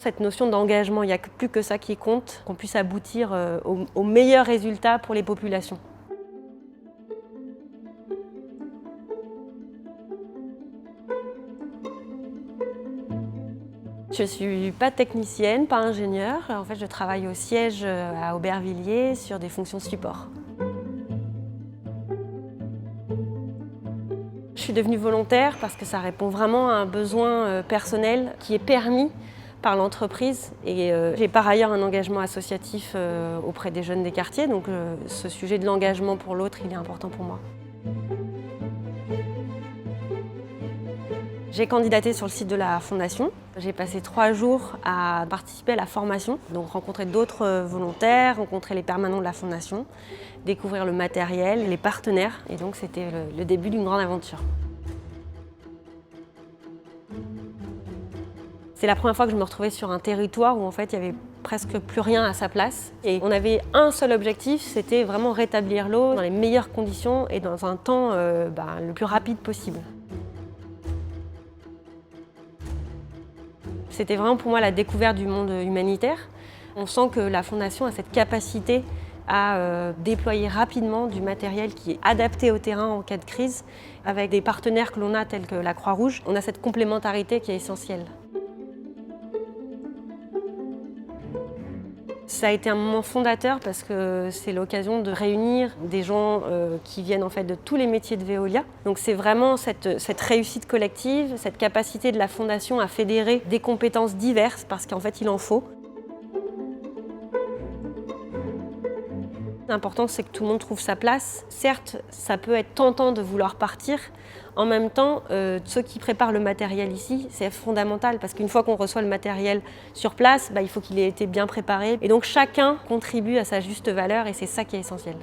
Cette notion d'engagement, il n'y a plus que ça qui compte, qu'on puisse aboutir au meilleur résultat pour les populations. Je ne suis pas technicienne, pas ingénieure. En fait, je travaille au siège à Aubervilliers sur des fonctions support. Je suis devenue volontaire parce que ça répond vraiment à un besoin personnel qui est permis par l'entreprise. Et j'ai par ailleurs un engagement associatif auprès des jeunes des quartiers, donc ce sujet de l'engagement pour l'autre, il est important pour moi. J'ai candidaté sur le site de la Fondation. J'ai passé 3 jours à participer à la formation, donc rencontrer d'autres volontaires, rencontrer les permanents de la Fondation, découvrir le matériel, les partenaires, et donc c'était le début d'une grande aventure. C'est la première fois que je me retrouvais sur un territoire où en fait il n'y avait presque plus rien à sa place. Et on avait un seul objectif, c'était vraiment rétablir l'eau dans les meilleures conditions et dans un temps le plus rapide possible. C'était vraiment pour moi la découverte du monde humanitaire. On sent que la Fondation a cette capacité à déployer rapidement du matériel qui est adapté au terrain en cas de crise. Avec des partenaires que l'on a tels que la Croix-Rouge, on a cette complémentarité qui est essentielle. Ça a été un moment fondateur parce que c'est l'occasion de réunir des gens qui viennent en fait de tous les métiers de Veolia. Donc c'est vraiment cette réussite collective, cette capacité de la Fondation à fédérer des compétences diverses parce qu'en fait il en faut. L'important, c'est que tout le monde trouve sa place. Certes, ça peut être tentant de vouloir partir. En même temps, ceux qui préparent le matériel ici, c'est fondamental parce qu'une fois qu'on reçoit le matériel sur place, il faut qu'il ait été bien préparé. Et donc chacun contribue à sa juste valeur et c'est ça qui est essentiel.